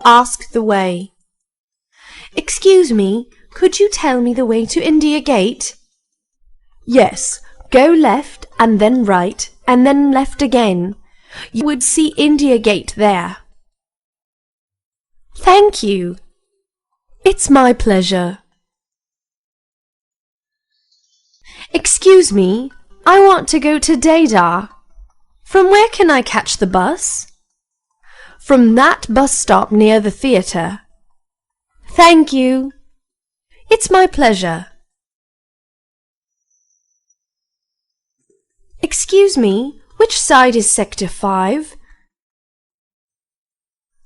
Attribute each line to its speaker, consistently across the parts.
Speaker 1: ask the way. Excuse me, could you tell me the way to India Gate? Yes, go left and then right and then left again. You would see India Gate there. Thank you. It's my pleasure. Excuse me, I want to go to Dadar. From where can I catch the bus? From that bus stop near the theatre. Thank you. It's my pleasure. Excuse me, which side is Sector 5?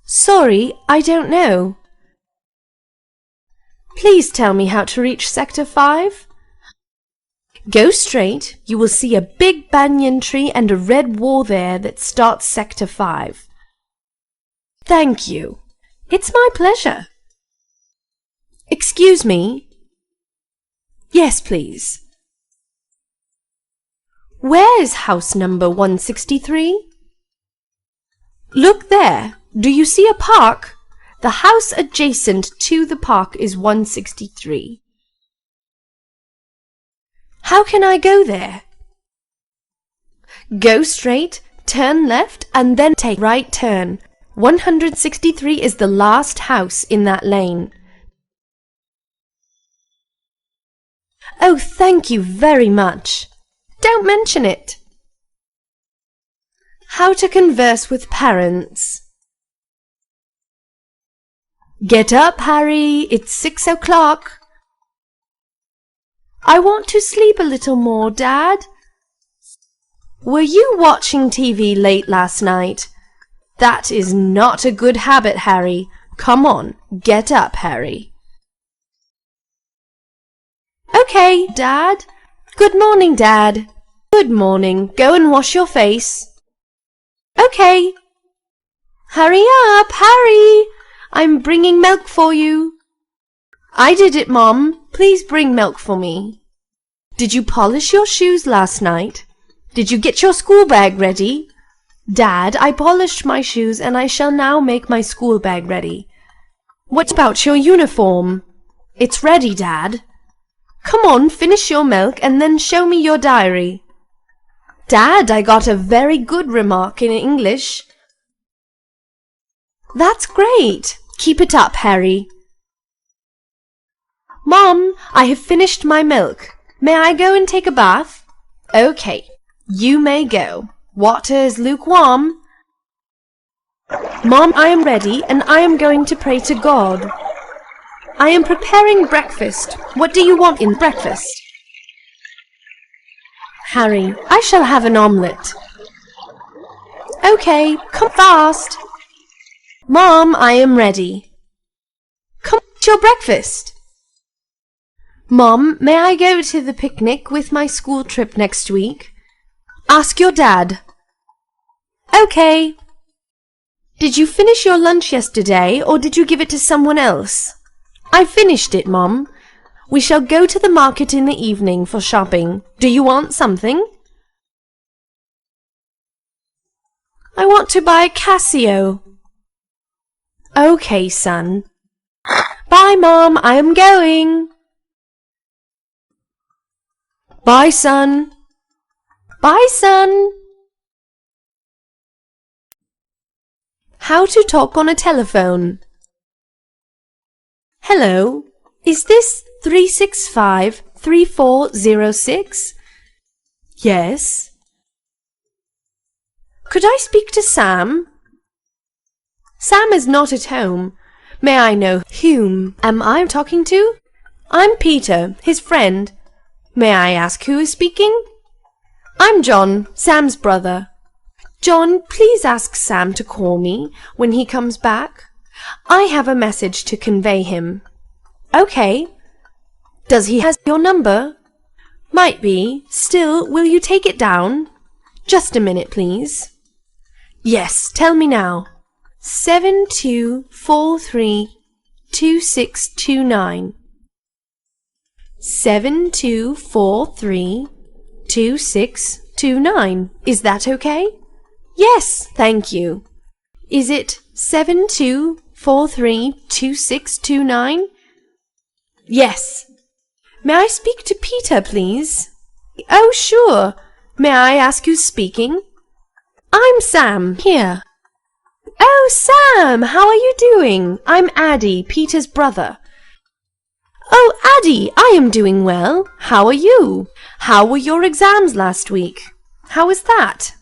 Speaker 1: Sorry, I don't know. Please tell me how to reach Sector 5. Go straight, you will see a big banyan tree and a red wall there that starts Sector 5. Thank you. It's my pleasure. Excuse me. Yes, please. Where is house number 163? Look there. Do you see a park? The house adjacent to the park is 163. How can I go there? Go straight, turn left, and then take right turn. 163 is the last house in that lane. Oh, thank you very much. Don't mention it. How to converse with parents. Get up, Harry. It's 6 o'clock. I want to sleep a little more, Dad. Were you watching TV late last night? That is not a good habit, Harry. Come on, get up, Harry. Okay, Dad. Good morning, Dad. Good morning. Go and wash your face. Okay. Hurry up, Harry. I'm bringing milk for you. I did it, Mom. Please bring milk for me. Did you polish your shoes last night? Did you get your school bag ready? Dad, I polished my shoes and I shall now make my school bag ready. What about your uniform? It's ready, Dad. Come on, finish your milk and then show me your diary. Dad, I got a very good remark in English. That's great. Keep it up, Harry. Mom, I have finished my milk. May I go and take a bath? Okay, you may go. Water is lukewarm. Mom, I am ready and I am going to pray to God. I am preparing breakfast. What do you want in breakfast? Harry, I shall have an omelette. Okay, come fast. Mom, I am ready. Come eat your breakfast. Mom, may I go to the picnic with my school trip next week? Ask your dad. Okay. Did you finish your lunch yesterday or did you give it to someone else? I finished it, Mom. We shall go to the market in the evening for shopping. Do you want something? I want to buy a Casio. Okay, son. Bye, Mom. I am going. Bye, son. Bye, son. How to talk on a telephone. Hello, is this 365-3406? Yes. Could I speak to Sam? Sam is not at home. May I know whom am I talking to? I'm Peter, his friend. May I ask who is speaking? I'm John, Sam's brother. John, please ask Sam to call me when he comes back. I have a message to convey him. Okay. Does he have your number? Might be. Still, will you take it down? Just a minute, please. Yes, tell me now. 7243-2629. 7243-2629. Is that okay? Yes, thank you. Is it 7243-2629? 432629? Yes. May I speak to Peter, please? Oh, sure. May I ask who's speaking? I'm Sam, here. Oh, Sam, how are you doing? I'm Addie, Peter's brother. Oh, Addie, I am doing well. How are you? How were your exams last week? How was that?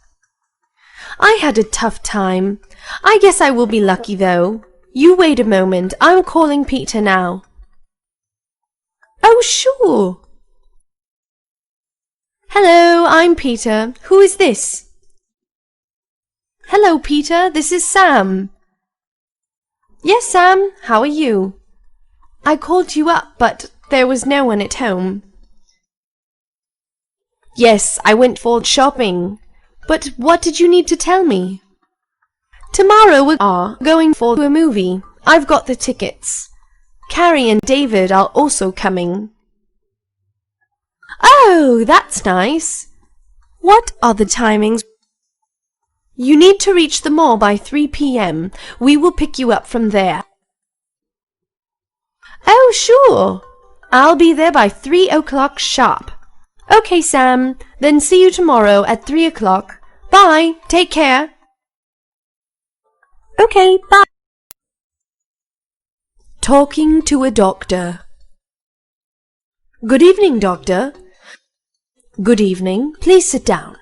Speaker 1: I had a tough time. I guess I will be lucky, though. You wait a moment. I'm calling Peter now. Oh, sure. Hello, I'm Peter. Who is this? Hello, Peter. This is Sam. Yes, Sam. How are you? I called you up, but there was no one at home. Yes, I went for shopping. But what did you need to tell me? Tomorrow we are going for a movie. I've got the tickets. Carrie and David are also coming. Oh, that's nice. What are the timings? You need to reach the mall by 3 p.m. We will pick you up from there. Oh, sure. I'll be there by 3 o'clock sharp. Okay, Sam. Then see you tomorrow at 3 o'clock. Bye. Take care. Okay, bye. Talking to a doctor. Good evening, doctor. Good evening. Please sit down.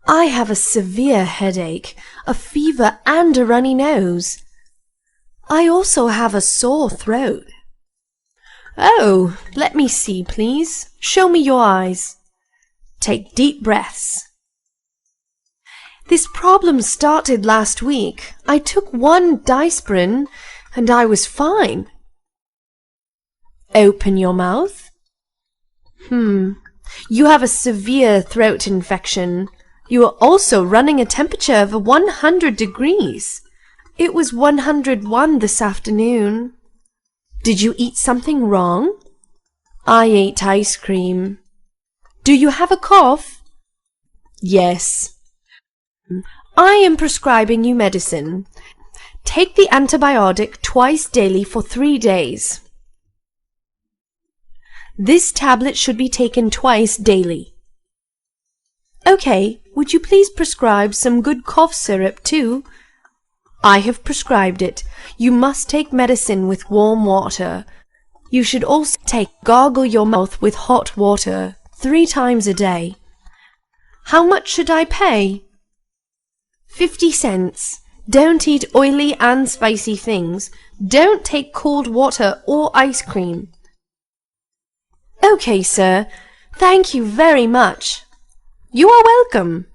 Speaker 1: I have a severe headache, a fever and a runny nose. I also have a sore throat. Oh, let me see, please. Show me your eyes. Take deep breaths. This problem started last week. I took 1 diaspirin and I was fine. Open your mouth. You have a severe throat infection. You are also running a temperature of 100 degrees. It was 101 this afternoon. Did you eat something wrong? I ate ice cream. Do you have a cough? Yes. I am prescribing you medicine. Take the antibiotic twice daily for 3 days. This tablet should be taken twice daily. Okay, would you please prescribe some good cough syrup too? I have prescribed it. You must take medicine with warm water. You should also gargle your mouth with hot water 3 times a day. How much should I pay? 50 cents. Don't eat oily and spicy things. Don't take cold water or ice cream. Okay, sir. Thank you very much. You are welcome.